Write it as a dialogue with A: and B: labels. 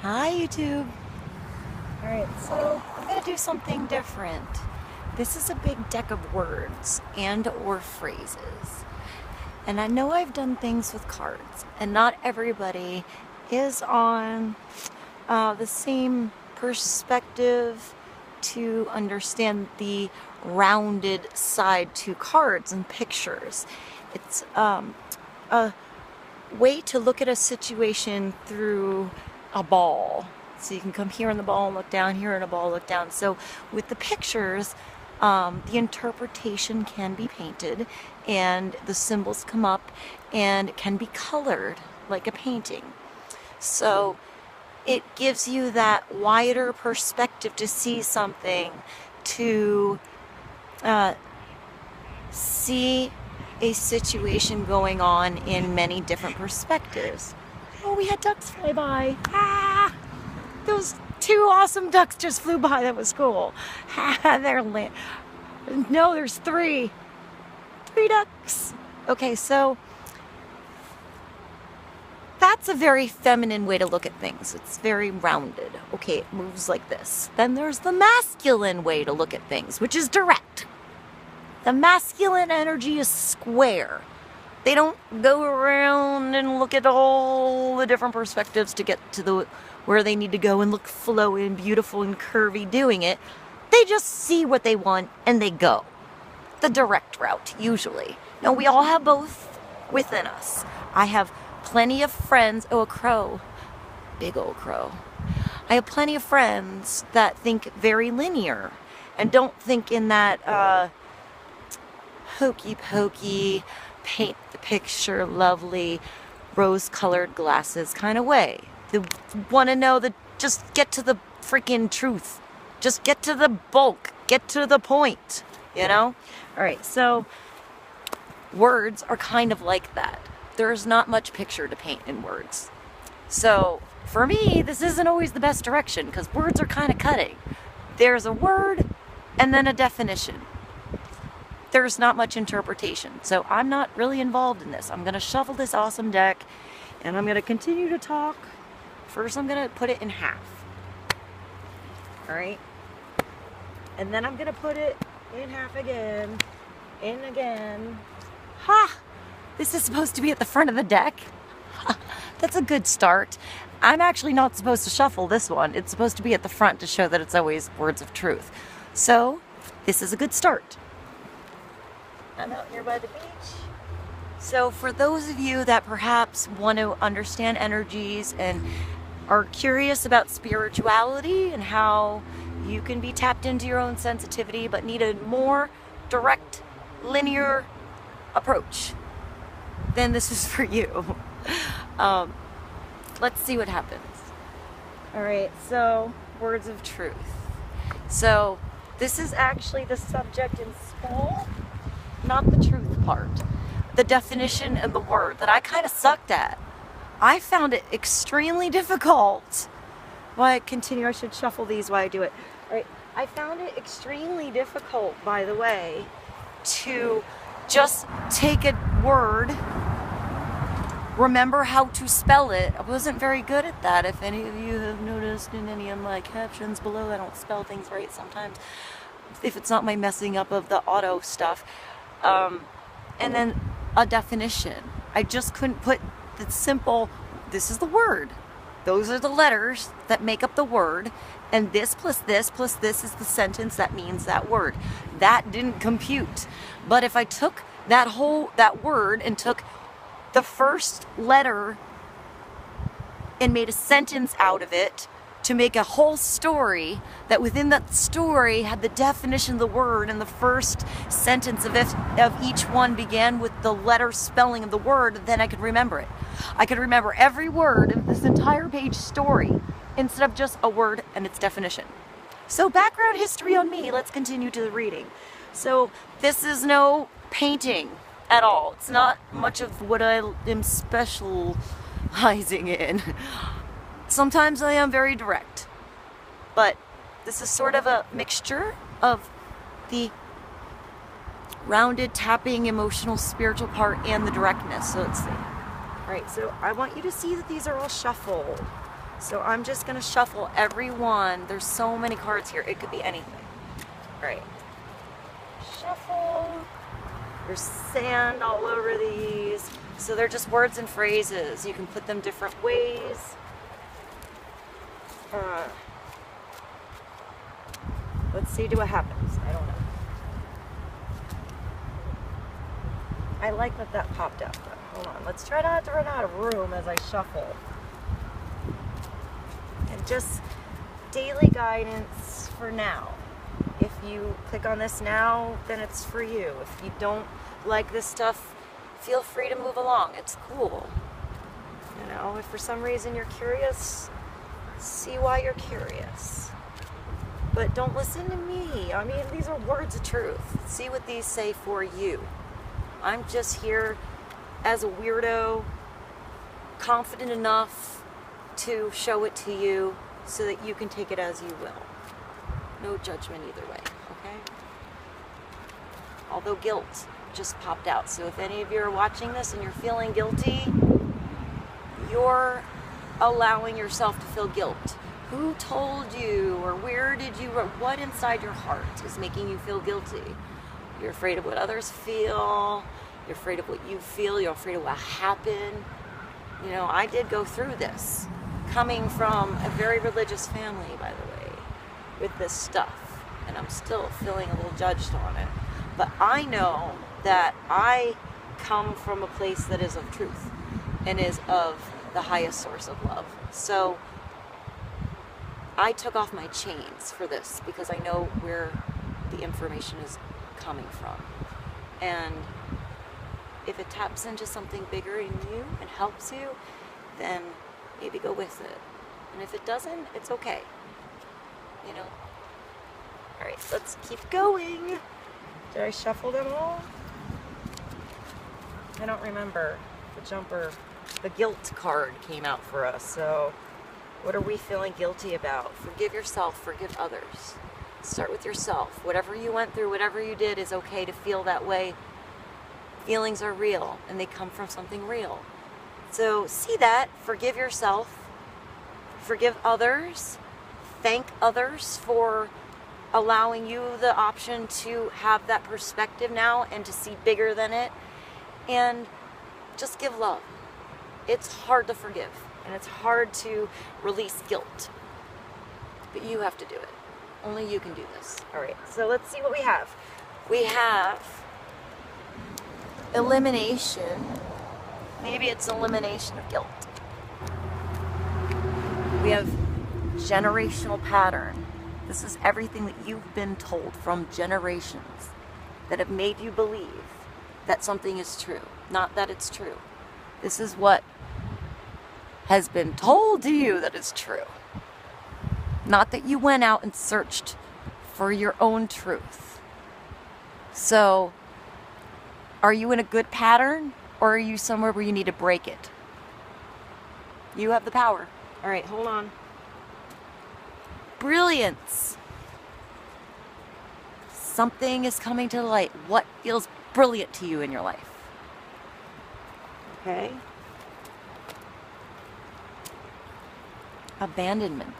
A: Hi YouTube. Alright, so I'm going to do something different. This is a big deck of words and or phrases. And I know I've done things with cards, and not everybody is on the same perspective to understand the rounded side to cards and pictures. It's a way to look at a situation through a ball. So you can come here in the ball and look down, here in a ball, look down. So with the pictures, the interpretation can be painted and the symbols come up and can be colored like a painting. So it gives you that wider perspective to see something, to see a situation going on in many different perspectives. Oh, we had ducks fly by. Ah! Those two awesome ducks just flew by. That was cool. No, there's three. Three ducks. Okay, so that's a very feminine way to look at things. It's very rounded. Okay, it moves like this. Then there's the masculine way to look at things, which is direct. The masculine energy is square. They don't go around and look at all the different perspectives to get to where they need to go and look flowy and beautiful and curvy doing it. They just see what they want and they go. The direct route, usually. Now, we all have both within us. I have plenty of friends. Oh, a crow. Big old crow. I have plenty of friends that think very linear and don't think in that hokey pokey, paint the picture lovely, rose-colored glasses kind of way. They want to know that just get to the freaking truth. Just get to the bulk. Get to the point, you know? All right, so words are kind of like that. There's not much picture to paint in words. So for me, this isn't always the best direction because words are kind of cutting. There's a word and then a definition. There's not much interpretation. So I'm not really involved in this. I'm going to shuffle this awesome deck and I'm going to continue to talk. First, I'm going to put it in half. All right. And then I'm going to put it in half again. In again. Ha! This is supposed to be at the front of the deck. That's a good start. I'm actually not supposed to shuffle this one. It's supposed to be at the front to show that it's always words of truth. So this is a good start. I'm out here by the beach. So for those of you that perhaps want to understand energies and are curious about spirituality and how you can be tapped into your own sensitivity but need a more direct, linear approach, then this is for you. Let's see what happens. All right, so words of truth. So this is actually the subject in small, not the truth part. The definition and the word that I kind of sucked at. I found it extremely difficult. While I continue, I should shuffle these while I do it. All right, I found it extremely difficult, by the way, to just take a word, remember how to spell it. I wasn't very good at that. If any of you have noticed in any of my captions below, I don't spell things right sometimes. If it's not my messing up of the auto stuff. And then a definition. I just couldn't put the simple, this is the word. Those are the letters that make up the word. And this plus this is the sentence that means that word. That didn't compute. But if I took that word and took the first letter and made a sentence out of it to make a whole story, that within that story had the definition of the word and the first sentence of each one began with the letter spelling of the word, then I could remember it. I could remember every word of this entire page story instead of just a word and its definition. So background history on me, let's continue to the reading. So this is no painting at all. It's not much of what I am specializing in. Sometimes I am very direct, but this is sort of a mixture of the rounded, tapping, emotional, spiritual part and the directness. So let's see. All right, so I want you to see that these are all shuffled. So I'm just gonna shuffle every one. There's so many cards here. It could be anything. All right. Shuffle. There's sand all over these. So they're just words and phrases. You can put them different ways. Let's see what happens. I don't know. I like that popped up. Hold on. Let's try not to run out of room as I shuffle. And just daily guidance for now. If you click on this now, then it's for you. If you don't like this stuff, feel free to move along. It's cool. You know, if for some reason you're curious, see why you're curious. But don't listen to me. I mean, these are words of truth. See what these say for you. I'm just here as a weirdo, confident enough to show it to you so that you can take it as you will. No judgment either way, okay? Although guilt just popped out. So if any of you are watching this and you're feeling guilty, you're allowing yourself to feel guilt. Who told you, or where did you, or what inside your heart is making you feel guilty? You're afraid of what others feel. You're afraid of what you feel. You're afraid of what happened. You know, I did go through this, coming from a very religious family, by the way, with this stuff. And I'm still feeling a little judged on it. But I know that I come from a place that is of truth and is of the highest source of love. So I took off my chains for this because I know where the information is coming from. And if it taps into something bigger in you and helps you, then maybe go with it. And if it doesn't, it's okay. You know? All right, let's keep going. Did I shuffle them all? I don't remember. The jumper, the guilt card came out for us. So what are we feeling guilty about? Forgive yourself, forgive others. Start with yourself. Whatever you went through, whatever you did is okay to feel that way. Feelings are real and they come from something real. So see that, forgive yourself, forgive others, thank others for allowing you the option to have that perspective now and to see bigger than it, and just give love. It's hard to forgive and it's hard to release guilt, but you have to do it. Only you can do this. All right, so let's see what we have. We have elimination. Maybe it's elimination of guilt. We have generational pattern. This is everything that you've been told from generations that have made you believe that something is true, not that it's true. This is what has been told to you that is true. Not that you went out and searched for your own truth. So, are you in a good pattern, or are you somewhere where you need to break it? You have the power. All right, hold on. Brilliance. Something is coming to light. What feels brilliant to you in your life? Okay. Abandonment.